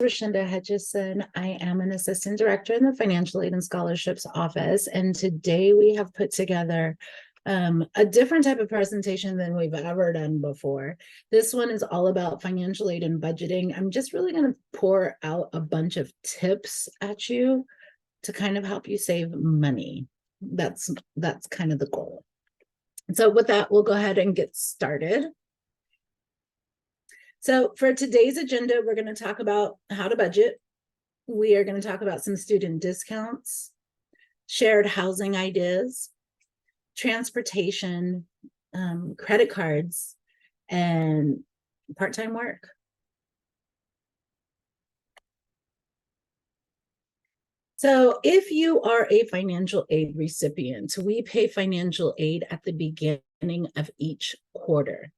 Rashinda Hedgeson. I am an assistant director in the Financial Aid and Scholarships Office, and today we have put together a different type of presentation than we've ever done before. This one is all about financial aid and budgeting. I'm just really going to pour out a bunch of tips at you to kind of help you save money. That's kind of the goal. So with that, we'll go ahead and get started. So for today's agenda, we're going to talk about how to budget. We are going to talk about some student discounts, shared housing ideas, transportation, credit cards, and part-time work. So if you are a financial aid recipient, we pay financial aid at the beginning of each quarter.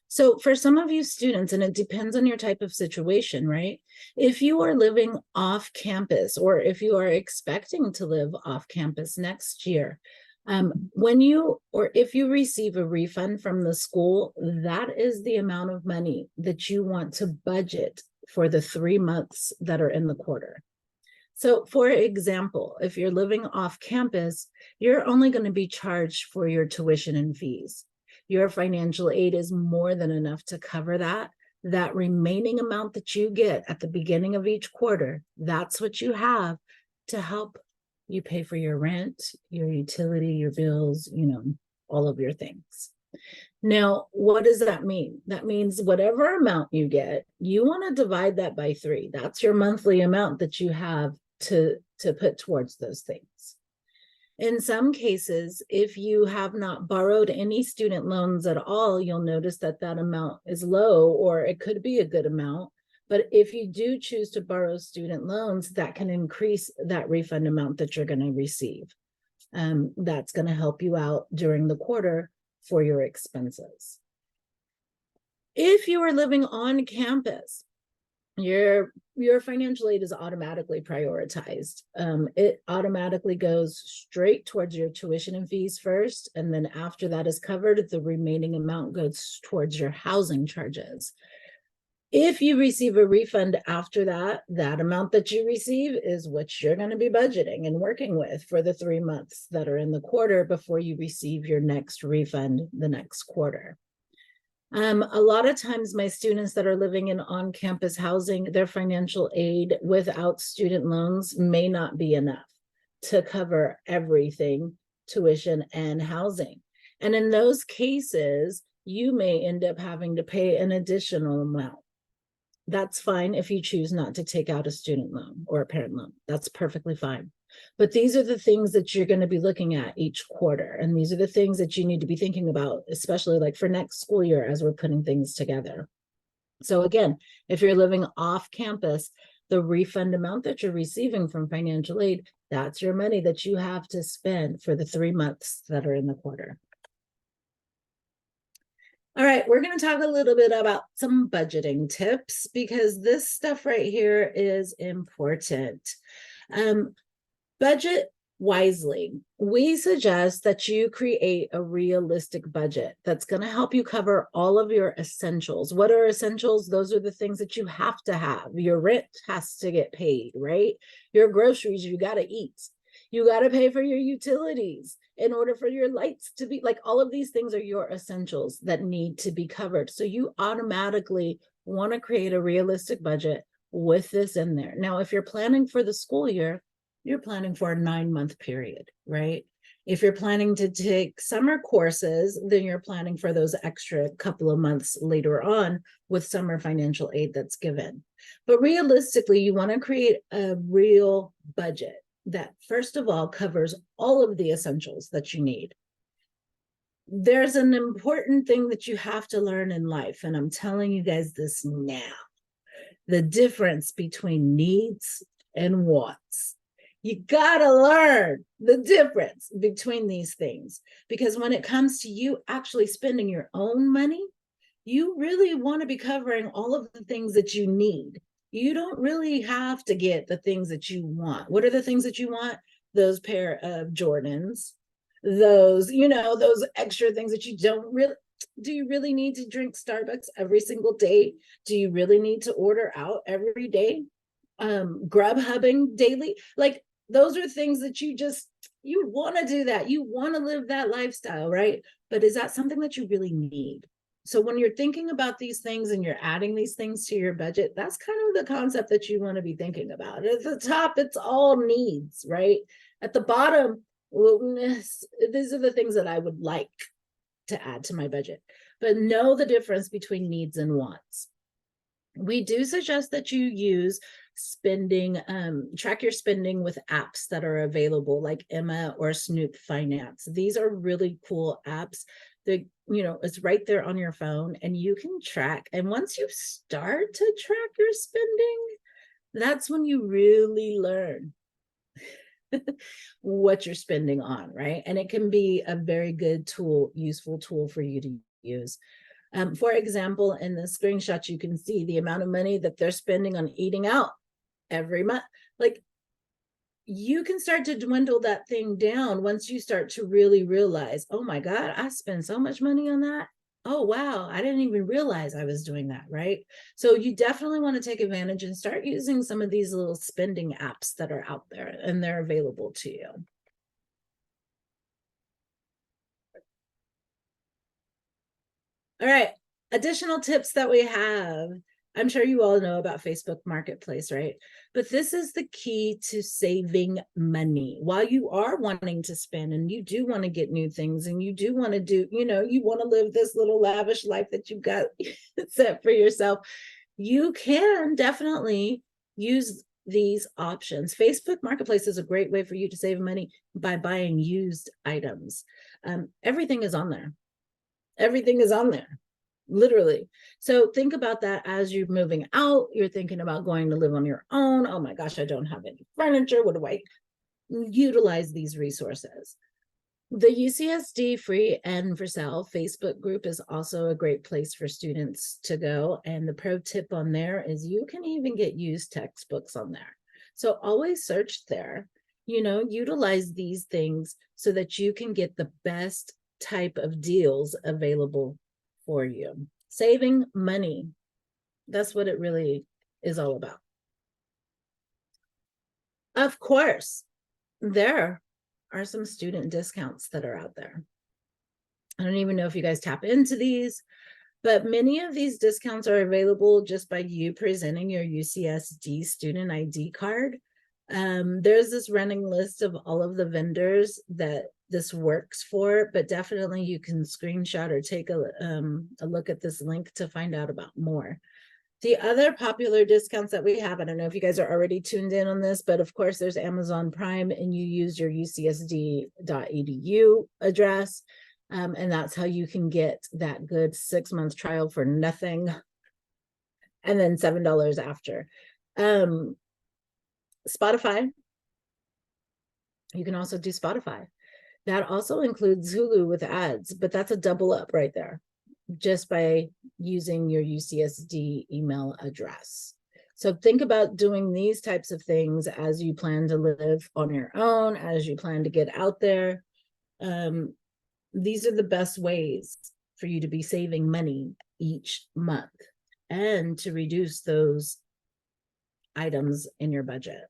So for some of you students, and it depends on your type of situation, right? If you are living off campus, or if you are expecting to live off campus next year, if you receive a refund from the school, that is the amount of money that you want to budget for the 3 months that are in the quarter. So for example, if you're living off campus, you're only going to be charged for your tuition and fees. Your financial aid is more than enough to cover that. That remaining amount that you get at the beginning of each quarter, that's what you have to help you pay for your rent, your utility, your bills, all of your things. Now, what does that mean? That means whatever amount you get, you want to divide that by 3. That's your monthly amount that you have to put towards those things. In some cases, if you have not borrowed any student loans at all, you'll notice that that amount is low, or it could be a good amount. But if you do choose to borrow student loans, that can increase that refund amount that you're going to receive. That's going to help you out during the quarter for your expenses. If you are living on campus, your financial aid is automatically prioritized. It automatically goes straight towards your tuition and fees first, and then after that is covered, the remaining amount goes towards your housing charges. If you receive a refund after that, that amount that you receive is what you're going to be budgeting and working with for the 3 months that are in the quarter before you receive your next refund the next quarter. A lot of times my students that are living in on-campus housing, their financial aid without student loans may not be enough to cover everything, tuition and housing. And in those cases, you may end up having to pay an additional amount. That's fine if you choose not to take out a student loan or a parent loan. That's perfectly fine. But these are the things that you're going to be looking at each quarter. And these are the things that you need to be thinking about, especially like for next school year as we're putting things together. So again, if you're living off campus, the refund amount that you're receiving from financial aid, that's your money that you have to spend for the 3 months that are in the quarter. All right, we're going to talk a little bit about some budgeting tips because this stuff right here is important. Budget wisely. We suggest that you create a realistic budget that's going to help you cover all of your essentials. What are essentials? Those are the things that you have to have. Your rent has to get paid, right? Your groceries, you got to eat. You got to pay for your utilities in order for your lights to be like, all of these things are your essentials that need to be covered. So you automatically want to create a realistic budget with this in there. Now, if you're planning for the school year, you're planning for a 9-month period, right? If you're planning to take summer courses, then you're planning for those extra couple of months later on with summer financial aid that's given. But realistically, you want to create a real budget that, first of all, covers all of the essentials that you need. There's an important thing that you have to learn in life, and I'm telling you guys this now. The difference between needs and wants. You gotta learn the difference between these things, because when it comes to you actually spending your own money, you really want to be covering all of the things that you need. You don't really have to get the things that you want. What are the things that you want? Those pair of Jordans, those extra things that you don't really. Do you really need to drink Starbucks every single day? Do you really need to order out every day? grub hubbing daily. Like those are things that you want to do, that you want to live that lifestyle, right? But is that something that you really need? So when you're thinking about these things and you're adding these things to your budget, that's kind of the concept that you want to be thinking about. At the top, it's all needs, right? At the bottom, these are the things that I would like to add to my budget. But know the difference between needs and wants. We do suggest that you use spending, track your spending with apps that are available, like Emma or Snoop Finance. These are really cool apps. It's right there on your phone and you can track. And once you start to track your spending, that's when you really learn what you're spending on, right? And it can be a very good tool, useful tool for you to use. For example, in the screenshot, you can see the amount of money that they're spending on eating out every month. Like, you can start to dwindle that thing down once you start to really realize, oh my God, I spend so much money on that. Oh, wow, I didn't even realize I was doing that, right? So you definitely want to take advantage and start using some of these little spending apps that are out there and they're available to you. All right, additional tips that we have. I'm sure you all know about Facebook Marketplace, right? But this is the key to saving money. While you are wanting to spend and you do want to get new things and you do want to do, you want to live this little lavish life that you've got set for yourself, you can definitely use these options. Facebook Marketplace is a great way for you to save money by buying used items. Everything is on there. Everything is on there, literally. So think about that as you're moving out. You're thinking about going to live on your own. Oh my gosh, I don't have any furniture. What do I utilize these resources? The UCSD Free and for Sale Facebook group is also a great place for students to go. And the pro tip on there is you can even get used textbooks on there. So always search there, utilize these things so that you can get the best type of deals available for you. Saving money. That's what it really is all about. Of course, there are some student discounts that are out there. I don't even know if you guys tap into these, but many of these discounts are available just by you presenting your UCSD student ID card. There's this running list of all of the vendors that this works for, but definitely you can screenshot or take a look at this link to find out about more. The other popular discounts that we have, I don't know if you guys are already tuned in on this, but of course there's Amazon Prime and you use your ucsd.edu address. And that's how you can get that good 6 month trial for nothing. And then $7 after. Spotify. You can also do Spotify. That also includes Hulu with ads, but that's a double up right there, just by using your UCSD email address. So think about doing these types of things as you plan to live on your own, as you plan to get out there. These are the best ways for you to be saving money each month and to reduce those items in your budget.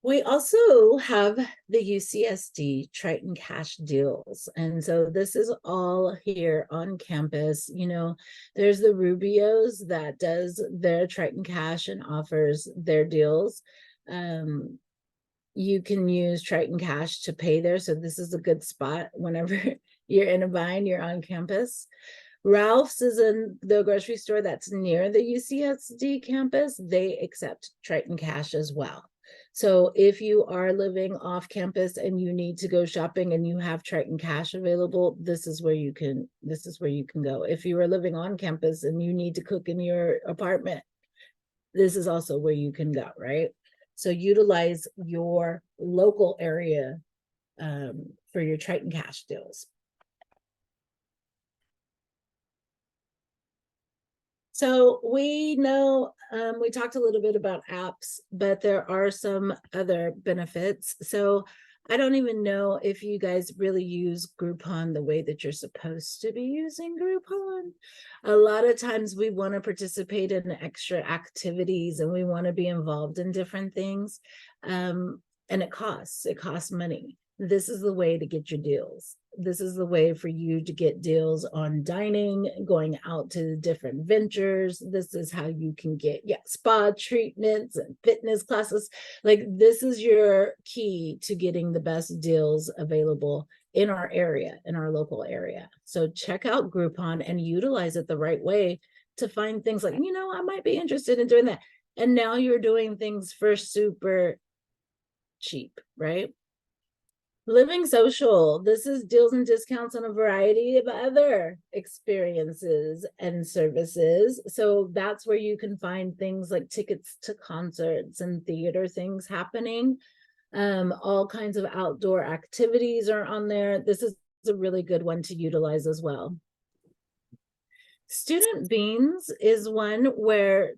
We also have the UCSD Triton Cash deals. And so this is all here on campus. There's the Rubios that does their Triton Cash and offers their deals. You can use Triton Cash to pay there. So this is a good spot whenever you're in a bind, you're on campus. Ralph's is in the grocery store that's near the UCSD campus. They accept Triton Cash as well. So if you are living off campus and you need to go shopping and you have Triton Cash available, this is where you can go. If you are living on campus and you need to cook in your apartment, this is also where you can go, right? So utilize your local area for your Triton Cash deals. So we know, we talked a little bit about apps, but there are some other benefits. So I don't even know if you guys really use Groupon the way that you're supposed to be using Groupon. A lot of times we want to participate in extra activities and we want to be involved in different things. And it costs money. This is the way to get your deals. This is the way for you to get deals on dining, going out to different ventures. This is how you can get spa treatments and fitness classes. Like, this is your key to getting the best deals available in our area, in our local area. So check out Groupon and utilize it the right way to find things like, I might be interested in doing that. And now you're doing things for super cheap, right? Living Social, this is deals and discounts on a variety of other experiences and services. So that's where you can find things like tickets to concerts and theater things happening. All kinds of outdoor activities are on there. This is a really good one to utilize as well. Student Beans is one where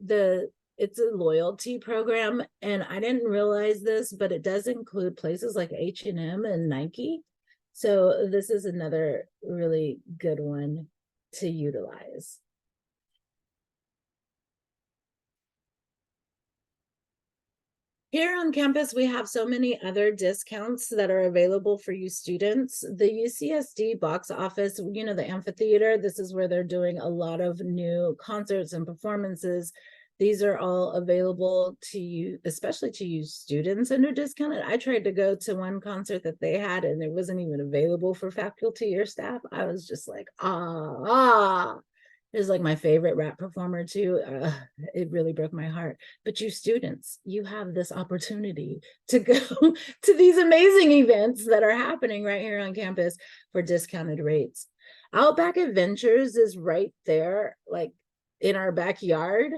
it's a loyalty program, and I didn't realize this, but it does include places like H&M and Nike. So this is another really good one to utilize. Here on campus, we have so many other discounts that are available for you students. The UCSD box office, the amphitheater, this is where they're doing a lot of new concerts and performances. These are all available to you, especially to you students under discounted. I tried to go to one concert that they had and it wasn't even available for faculty or staff. I was just like, Is like my favorite rap performer too. It really broke my heart. But you students, you have this opportunity to go to these amazing events that are happening right here on campus for discounted rates. Outback Adventures is right there, like in our backyard.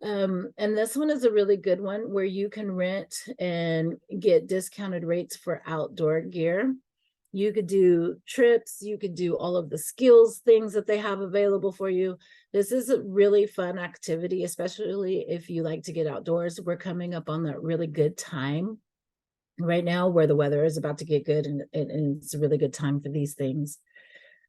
And this one is a really good one where you can rent and get discounted rates for outdoor gear. You could do trips, you could do all of the skills things that they have available for you. This is a really fun activity, especially if you like to get outdoors. We're coming up on that really good time right now where the weather is about to get good, and it's a really good time for these things.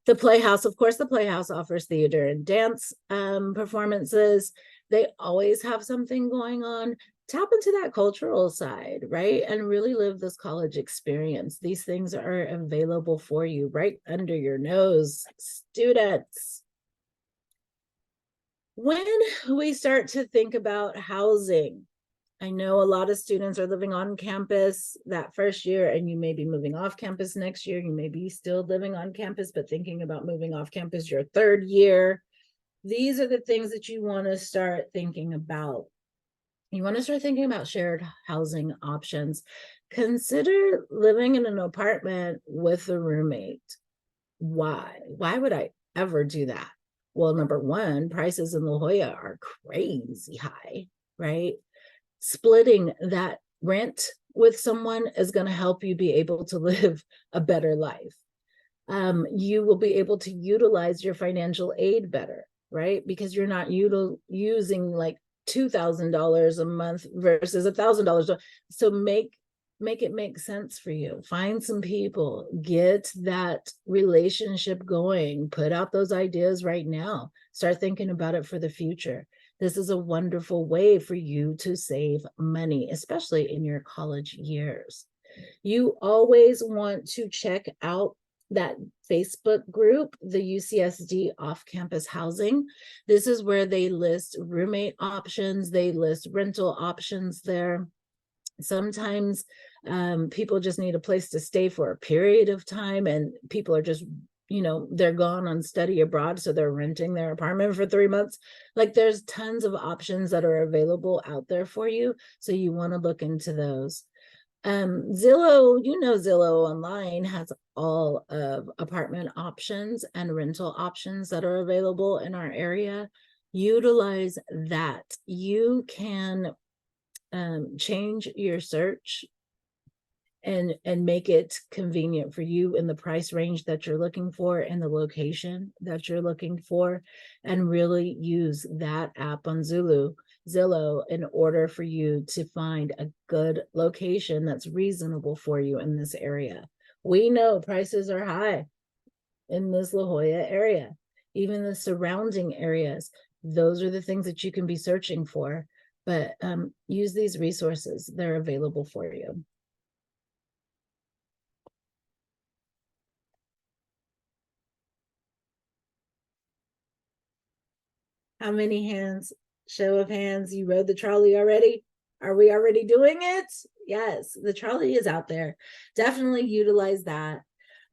The Playhouse, of course, the Playhouse offers theater and dance performances. They always have something going on. Tap into that cultural side, right? And really live this college experience. These things are available for you right under your nose, students. When we start to think about housing, I know a lot of students are living on campus that first year, and you may be moving off campus next year. You may be still living on campus, but thinking about moving off campus your third year. These are the things that you want to start thinking about. You want to start thinking about shared housing options. Consider living in an apartment with a roommate. Why? Why would I ever do that? Well, number one, prices in La Jolla are crazy high, right? Splitting that rent with someone is going to help you be able to live a better life. You will be able to utilize your financial aid better, right? Because you're not using like $2,000 a month versus $1,000. So make it make sense for you. Find some people, get that relationship going, put out those ideas right now. Start thinking about it for the future. This is a wonderful way for you to save money, especially in your college years. You always want to check out that Facebook group, the UCSD off-campus housing. This is where they list roommate options, they list rental options there. Sometimes people just need a place to stay for a period of time, and people are just, they're gone on study abroad, so they're renting their apartment for 3 months. Like, there's tons of options that are available out there for you, so you want to look into those. Zillow, Zillow online has all of apartment options and rental options that are available in our area. Utilize that. You can change your search and make it convenient for you in the price range that you're looking for and the location that you're looking for, and really use that app on Zillow Zillow in order for you to find a good location that's reasonable for you in this area. We know prices are high in this La Jolla area, even the surrounding areas. Those are the things that you can be searching for, but use these resources. They're available for you. How many hands? Show of hands. You rode the trolley already? Are we already doing it? Yes, the trolley is out there. Definitely utilize that.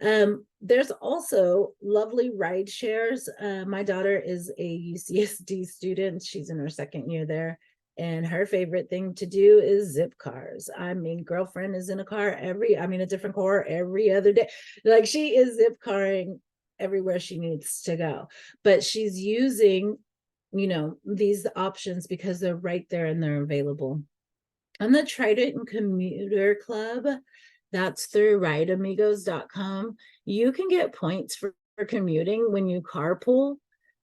There's also lovely ride shares. My daughter is a UCSD student. She's in her second year there. And her favorite thing to do is zip cars. I mean, girlfriend is in a car a different car every other day. Like she is zip carring everywhere she needs to go. But she's using, these options because they're right there and they're available. On the Trident Commuter Club, that's through rideamigos.com. You can get points for commuting when you carpool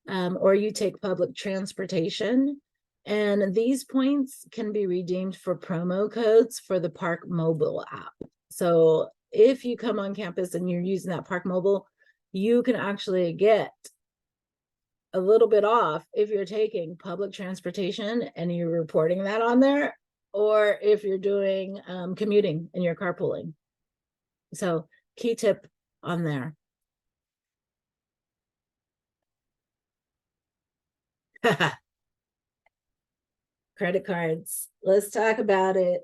or you take public transportation. And these points can be redeemed for promo codes for the Park Mobile app. So if you come on campus and you're using that Park Mobile, you can actually get a little bit off if you're taking public transportation and you're reporting that on there, or if you're doing commuting and you're carpooling. So key tip on there. Credit cards. Let's talk about it.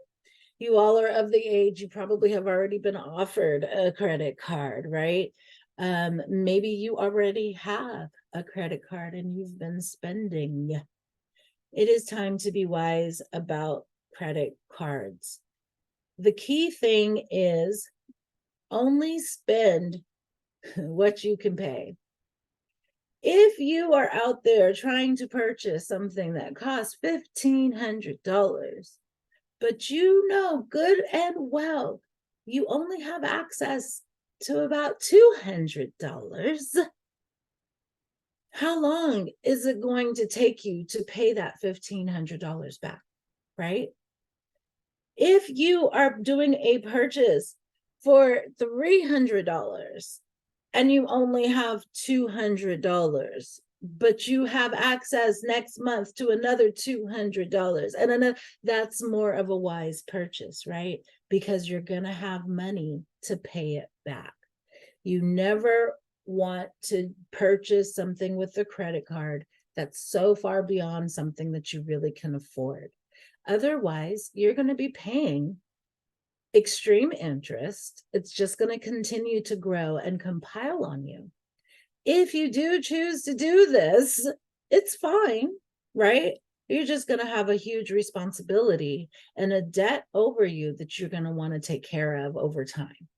You all are of the age, you probably have already been offered a credit card, right? Maybe you already have a credit card and you've been spending. It is time to be wise about credit cards. The key thing is only spend what you can pay. If you are out there trying to purchase something that costs $1,500, but you know good and well you only have access to about $200, how long is it going to take you to pay that $1,500 back, right? If you are doing a purchase for $300 and you only have $200, but you have access next month to another $200, and that's more of a wise purchase, right? Because you're going to have money to pay it back. You never want to purchase something with a credit card that's so far beyond something that you really can afford. Otherwise, you're going to be paying extreme interest. It's just going to continue to grow and compile on you. If you do choose to do this, it's fine, right? You're just going to have a huge responsibility and a debt over you that you're going to want to take care of over time.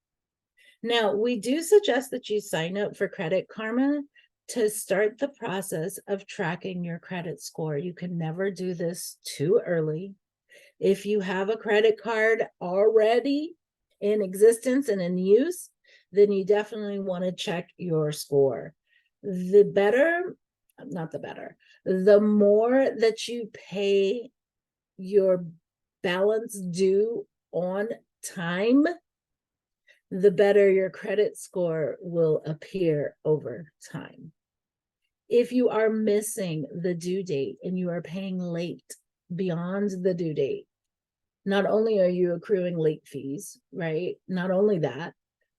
Now, we do suggest that you sign up for Credit Karma to start the process of tracking your credit score. You can never do this too early. If you have a credit card already in existence and in use, then you definitely want to check your score. The more that you pay your balance due on time, the better your credit score will appear over time. If you are missing the due date and you are paying late beyond the due date, not only are you accruing late fees, right? Not only that,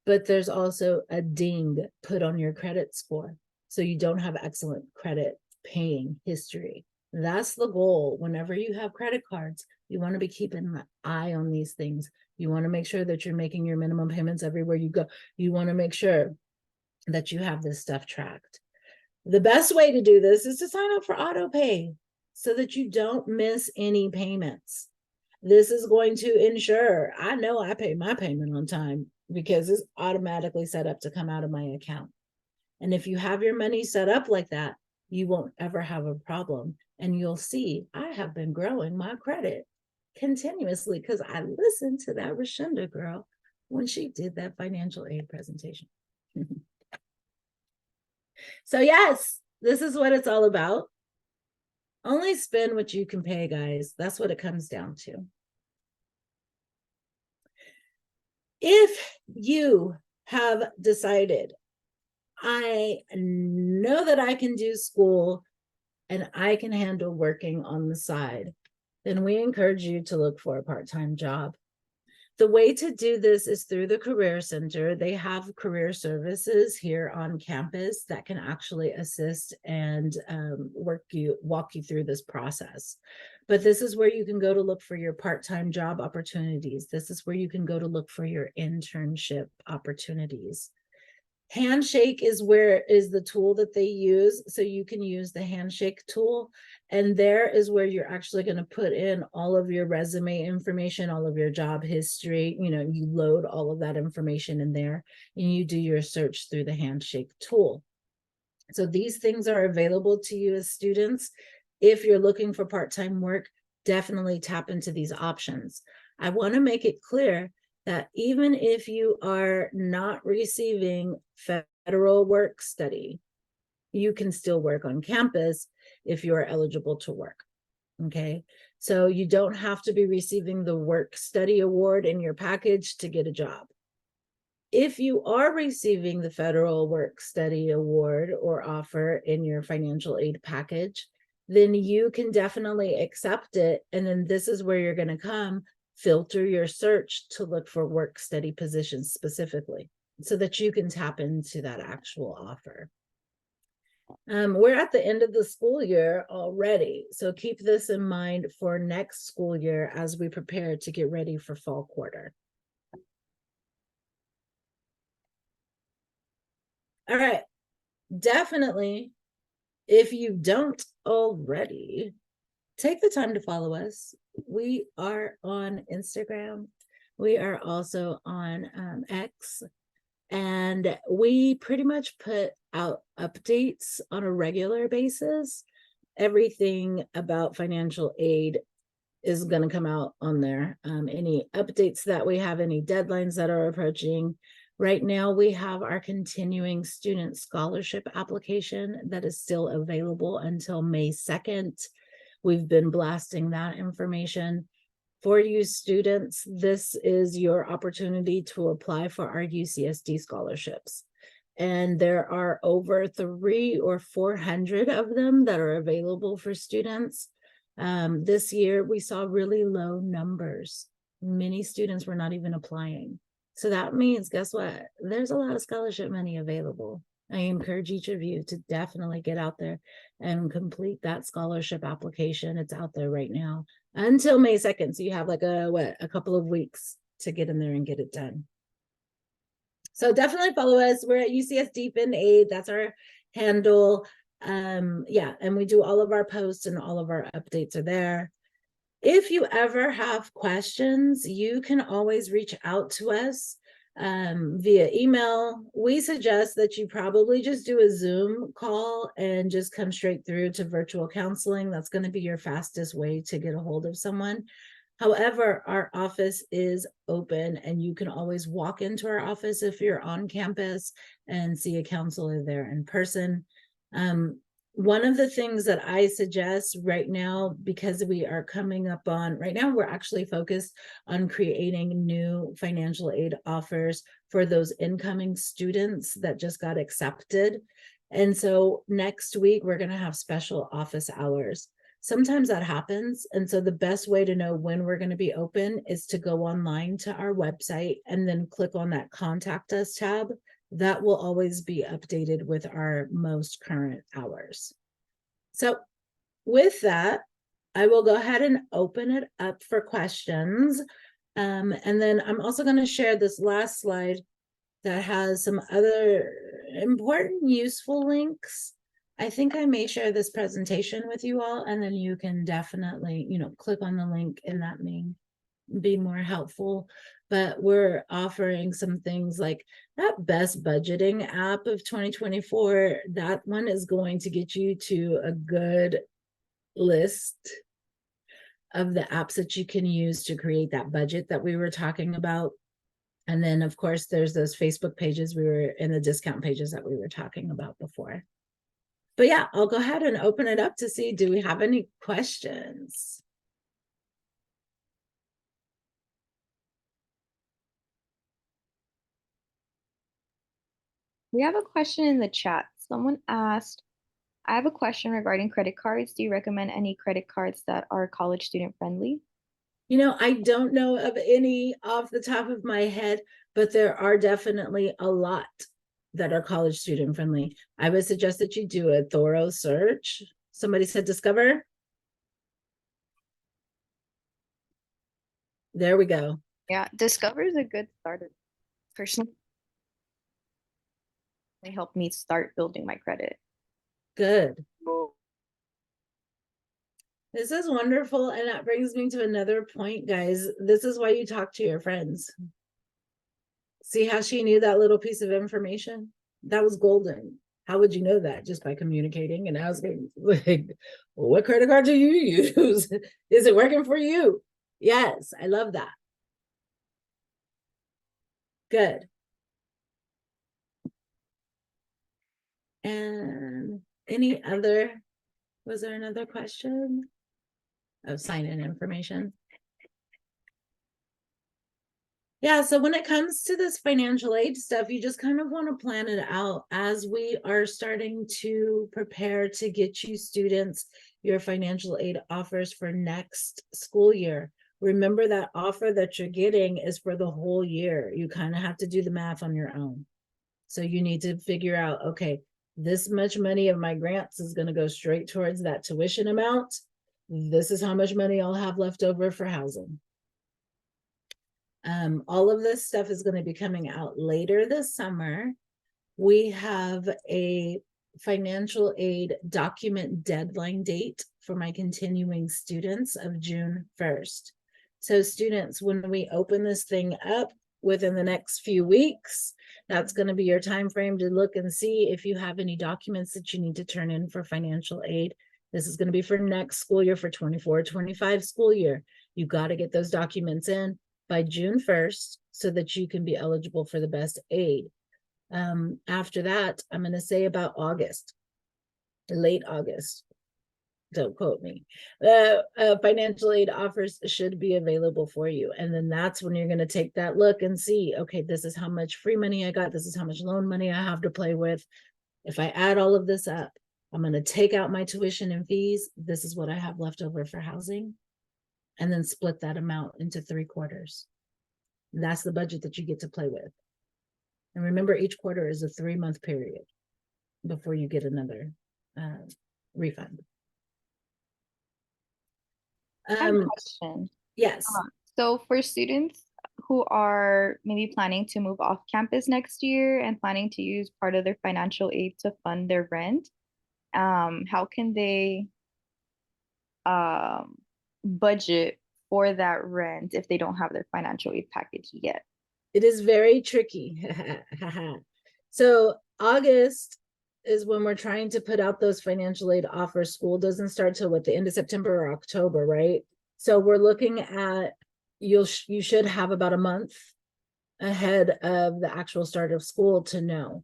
but there's also a ding put on your credit score. So you don't have excellent credit paying history. That's the goal. Whenever you have credit cards, you want to be keeping an eye on these things. You want to make sure that you're making your minimum payments everywhere you go. You want to make sure that you have this stuff tracked. The best way to do this is to sign up for auto pay so that you don't miss any payments. This is going to ensure I know I pay my payment on time because it's automatically set up to come out of my account. And if you have your money set up like that, you won't ever have a problem. And you'll see I have been growing my credit continuously because I listened to that Rashinda girl when she did that financial aid presentation. So yes, this is what it's all about. Only spend what you can pay, guys. That's what it comes down to. If you have decided, I know that I can do school and I can handle working on the side, then we encourage you to look for a part-time job. The way to do this is through the Career Center. They have career services here on campus that can actually assist and walk you through this process. But this is where you can go to look for your part-time job opportunities. This is where you can go to look for your internship opportunities. Handshake is the tool that they use. So you can use the Handshake tool. And there is where you're actually going to put in all of your resume information, all of your job history. You load all of that information in there and you do your search through the Handshake tool. So these things are available to you as students. If you're looking for part-time work, definitely tap into these options. I want to make it clear that even if you are not receiving federal work study, you can still work on campus if you are eligible to work. Okay, so you don't have to be receiving the work study award in your package to get a job. If you are receiving the federal work study award or offer in your financial aid package, then you can definitely accept it. And then this is where you're going to come filter your search to look for work study positions specifically so that you can tap into that actual offer. We're at the end of the school year already, so keep this in mind for next school year as we prepare to get ready for fall quarter. All right, definitely, if you don't already, take the time to follow us. We are on Instagram. We are also on X. And we pretty much put out updates on a regular basis. Everything about financial aid is going to come out on there. Any updates that we have, any deadlines that are approaching. Right now, we have our continuing student scholarship application that is still available until May 2nd. We've been blasting that information. For you students, this is your opportunity to apply for our UCSD scholarships. And there are over 300 or 400 of them that are available for students. This year, we saw really low numbers. Many students were not even applying. So that means, guess what? There's a lot of scholarship money available. I encourage each of you to definitely get out there and complete that scholarship application. It's out there right now until May 2nd. So you have like a couple of weeks to get in there and get it done. So definitely follow us. We're at UCSD Fin Aid. That's our handle. Yeah, and we do all of our posts and all of our updates are there. If you ever have questions, you can always reach out to us via email. We suggest that you probably just do a Zoom call and just come straight through to virtual counseling. That's going to be your fastest way to get a hold of someone. However, our office is open and you can always walk into our office if you're on campus and see a counselor there in person. One of the things that I suggest right now, because we are coming up on, right now we're actually focused on creating new financial aid offers for those incoming students that just got accepted. And so next week, we're going to have special office hours. Sometimes that happens. And so the best way to know when we're going to be open is to go online to our website and then click on that Contact Us tab. That will always be updated with our most current hours. So with that, I will go ahead and open it up for questions. And then I'm also going to share this last slide that has some other important, useful links. I think I may share this presentation with you all, and then you can definitely, click on the link and that may be more helpful. But we're offering some things like that best budgeting app of 2024. That one is going to get you to a good list of the apps that you can use to create that budget that we were talking about. And then, of course, there's those Facebook pages we were in, the discount pages that we were talking about before. But yeah, I'll go ahead and open it up to see, do we have any questions? We have a question in the chat. Someone asked, I have a question regarding credit cards. Do you recommend any credit cards that are college student friendly? You know, I don't know of any off the top of my head, but there are definitely a lot that are college student friendly. I would suggest that you do a thorough search. Somebody said Discover. There we go. Yeah, Discover is a good starter. Personally, they helped me start building my credit. Good. This is wonderful. And that brings me to another point, guys. This is why you talk to your friends. See how she knew that little piece of information? That was golden. How would you know that? Just by communicating and asking, like, what credit card do you use? Is it working for you? Yes, I love that. Good. And any other, was there another question? Of sign-in information? Yeah, so when it comes to this financial aid stuff, you just kind of want to plan it out as we are starting to prepare to get you students your financial aid offers for next school year. Remember that offer that you're getting is for the whole year. You kind of have to do the math on your own. So you need to figure out, okay, this much money of my grants is going to go straight towards that tuition amount. This is how much money I'll have left over for housing. All of this stuff is going to be coming out later this summer. We have a financial aid document deadline date for my continuing students of June 1st. So students, when we open this thing up within the next few weeks, that's going to be your time frame to look and see if you have any documents that you need to turn in for financial aid. This is going to be for next school year, for 24-25 school year. You got to get those documents in by June 1st so that you can be eligible for the best aid. After that, I'm going to say about August, late August. Don't quote me. Financial aid offers should be available for you. And then that's when you're going to take that look and see, okay, this is how much free money I got. This is how much loan money I have to play with. If I add all of this up, I'm going to take out my tuition and fees. This is what I have left over for housing. And then split that amount into 3 quarters. That's the budget that you get to play with. And remember, each quarter is a 3-month period before you get another refund. I have a question. Yes. So for students who are maybe planning to move off campus next year and planning to use part of their financial aid to fund their rent, how can they budget for that rent if they don't have their financial aid package yet? It is very tricky. So August is when we're trying to put out those financial aid offers. School doesn't start till what, the end of September or October, right? So we're looking at, you should have about a month ahead of the actual start of school to know.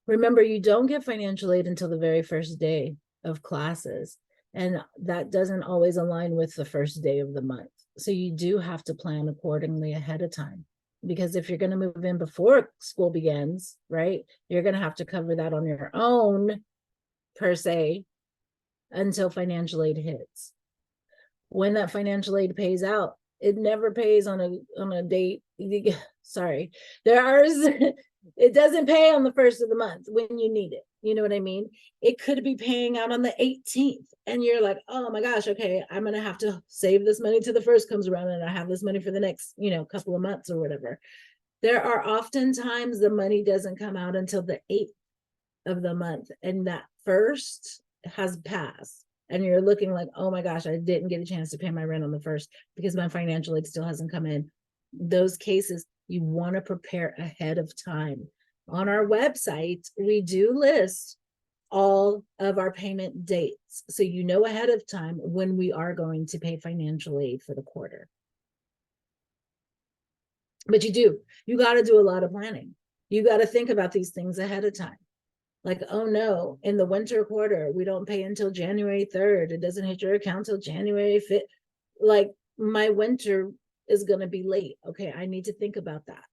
Remember, you don't get financial aid until the very first day of classes, and that doesn't always align with the first day of the month. So you do have to plan accordingly ahead of time, because if you're going to move in before school begins, right, you're going to have to cover that on your own, per se, until financial aid hits. When that financial aid pays out, it never pays on a date. Sorry, it doesn't pay on the first of the month when you need it. You know what I mean? It could be paying out on the 18th, and you're like, oh my gosh, okay, I'm gonna have to save this money till the first comes around, and I have this money for the next, couple of months or whatever. There are often times the money doesn't come out until the 8th of the month, and that first has passed, and you're looking like, oh my gosh, I didn't get a chance to pay my rent on the first because my financial aid still hasn't come in. Those cases, you want to prepare ahead of time. On our website, we do list all of our payment dates, so you know ahead of time when we are going to pay financial aid for the quarter. But you got to do a lot of planning. You got to think about these things ahead of time. Like, oh no, in the winter quarter, we don't pay until January 3rd. It doesn't hit your account till January 5th. Like, my winter is going to be late. Okay, I need to think about that.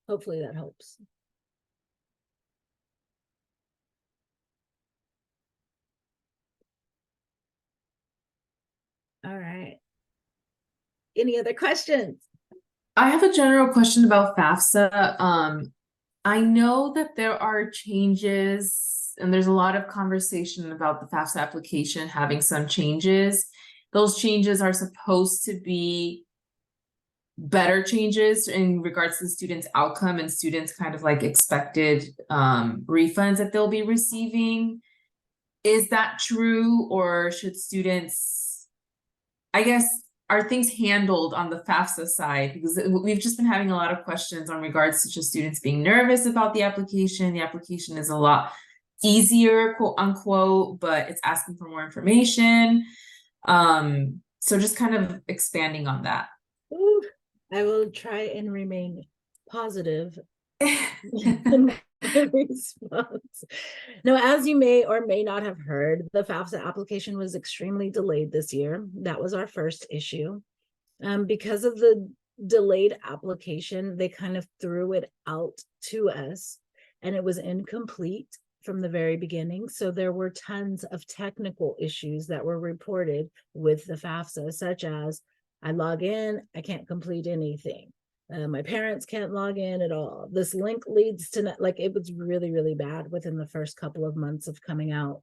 Hopefully that helps. All right. Any other questions? I have a general question about FAFSA. I know that there are changes, and there's a lot of conversation about the FAFSA application having some changes. Those changes are supposed to be better changes in regards to the students' outcome and students kind of like expected refunds that they'll be receiving. Is that true, or should students, I guess, are things handled on the FAFSA side? Because we've just been having a lot of questions on regards to just students being nervous about the application. The application is a lot easier, quote unquote, but it's asking for more information. So just kind of expanding on that. Ooh, I will try and remain positive in my response. Now, as you may or may not have heard, the FAFSA application was extremely delayed this year. That was our first issue. Because of the delayed application, they kind of threw it out to us, and it was incomplete from the very beginning. So there were tons of technical issues that were reported with the FAFSA, such as I log in, I can't complete anything. My parents can't log in at all. This link leads to, like, it was really, really bad within the first couple of months of coming out.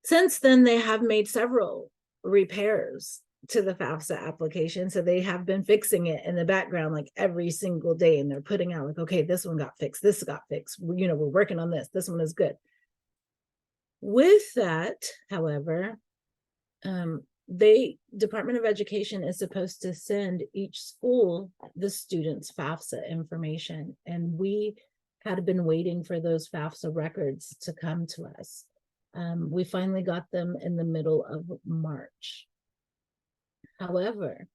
Since then, they have made several repairs to the FAFSA application. So they have been fixing it in the background, like every single day. And they're putting out like, okay, this one got fixed. This got fixed. We're working on this. This one is good. With that, however, Department of Education is supposed to send each school the students' FAFSA information. And we had been waiting for those FAFSA records to come to us. We finally got them in the middle of March. However,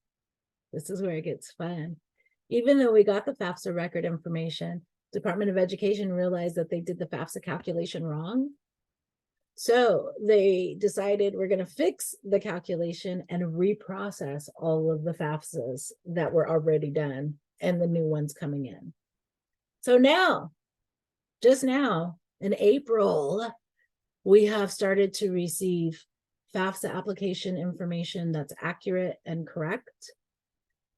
this is where it gets fun. Even though we got the FAFSA record information, Department of Education realized that they did the FAFSA calculation wrong. So they decided we're going to fix the calculation and reprocess all of the FAFSAs that were already done and the new ones coming in. So now, just now, in April, we have started to receive FAFSA application information that's accurate and correct.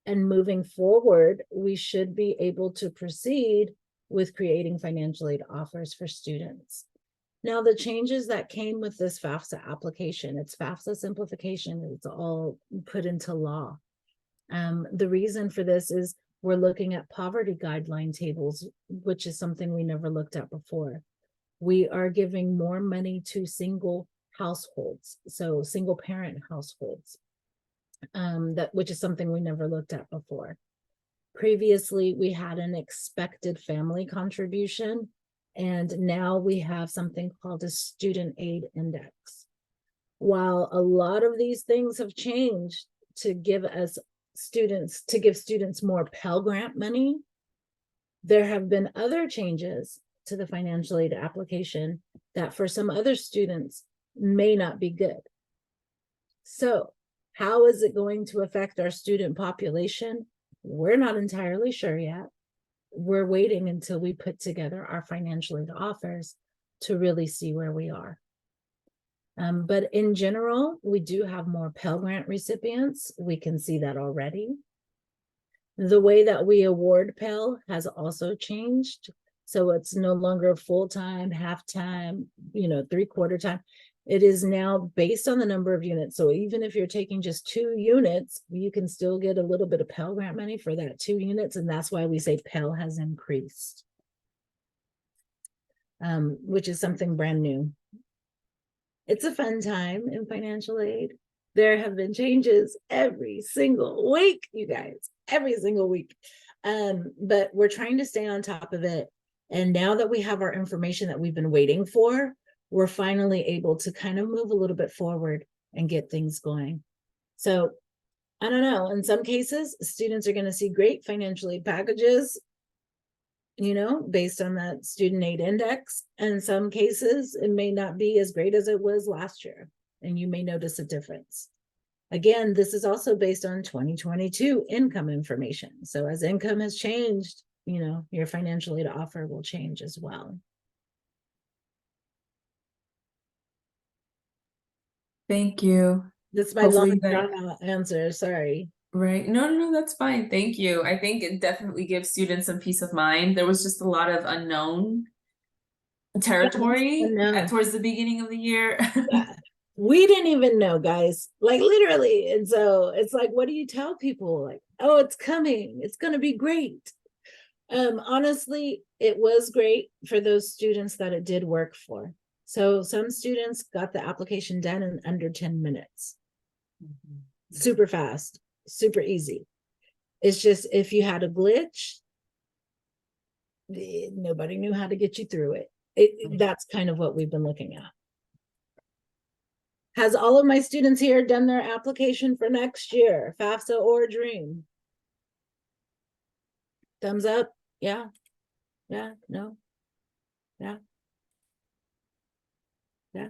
And moving forward, we should be able to proceed with creating financial aid offers for students. Now, the changes that came with this FAFSA application, it's FAFSA simplification, it's all put into law. The reason for this is we're looking at poverty guideline tables, which is something we never looked at before. We are giving more money to single households, so single parent households, which is something we never looked at before. Previously, we had an expected family contribution, and now we have something called a student aid index. While a lot of these things have changed to give students more Pell Grant money, there have been other changes to the financial aid application that for some other students may not be good. So how is it going to affect our student population? We're not entirely sure yet. We're waiting until we put together our financial aid offers to really see where we are. But in general, we do have more Pell Grant recipients. We can see that already. The way that we award Pell has also changed. So it's no longer full-time, half-time, 3/4 time. It is now based on the number of units. So even if you're taking just 2 units, you can still get a little bit of Pell Grant money for that 2 units. And that's why we say Pell has increased, which is something brand new. It's a fun time in financial aid. There have been changes every single week, you guys, every single week. But we're trying to stay on top of it. And now that we have our information that we've been waiting for, we're finally able to kind of move a little bit forward and get things going. So I don't know, in some cases, students are going to see great financial aid packages. based on that student aid index. In some cases, it may not be as great as it was last year, and you may notice a difference. Again, this is also based on 2022 income information. So as income has changed, your financial aid offer will change as well. Thank you. That's my Hopefully long drawn out answer. Sorry. Right. No, that's fine. Thank you. I think it definitely gives students some peace of mind. There was just a lot of unknown territory towards the beginning of the year. Yeah. We didn't even know, guys, like literally. And so it's like, what do you tell people? Like, oh, it's coming. It's going to be great. Honestly, it was great for those students that it did work for. So some students got the application done in under 10 minutes. Super fast, super easy. It's just, if you had a glitch, nobody knew how to get you through it. That's kind of what we've been looking at. Has all of my students here done their application for next year, FAFSA or DREAM? Thumbs up. Yeah. Yeah. No. Yeah. Yeah.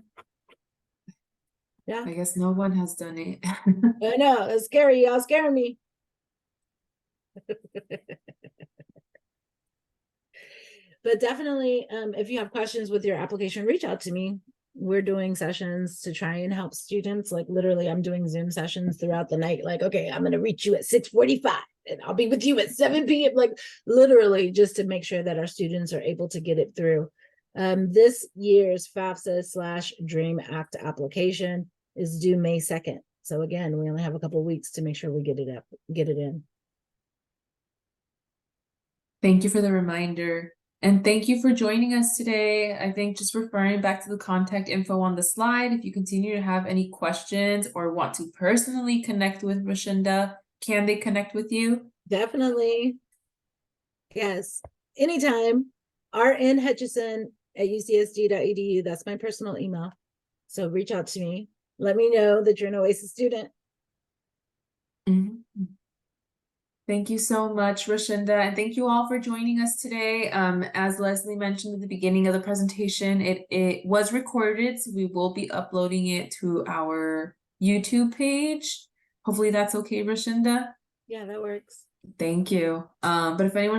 Yeah. I guess no one has done it. I know, it's scary. Y'all scaring me. But definitely, if you have questions with your application, reach out to me. We're doing sessions to try and help students. Like literally, I'm doing Zoom sessions throughout the night. Like, okay, I'm going to reach you at 6:45 and I'll be with you at 7 p.m. Like literally just to make sure that our students are able to get it through. This year's FAFSA/DREAM Act application is due May 2nd. So again, we only have a couple of weeks to make sure we get it in. Thank you for the reminder. And thank you for joining us today. I think just referring back to the contact info on the slide, if you continue to have any questions or want to personally connect with Rashinda, can they connect with you? Definitely. Yes. Anytime. rnhutchison@ucsd.edu. That's my personal email. So reach out to me. Let me know that you're an OASIS student. Mm-hmm. Thank you so much, Rashinda, and thank you all for joining us today. As Leslie mentioned at the beginning of the presentation, it was recorded, so we will be uploading it to our YouTube page. Hopefully that's okay, Rashinda. Yeah, that works. Thank you. But if anyone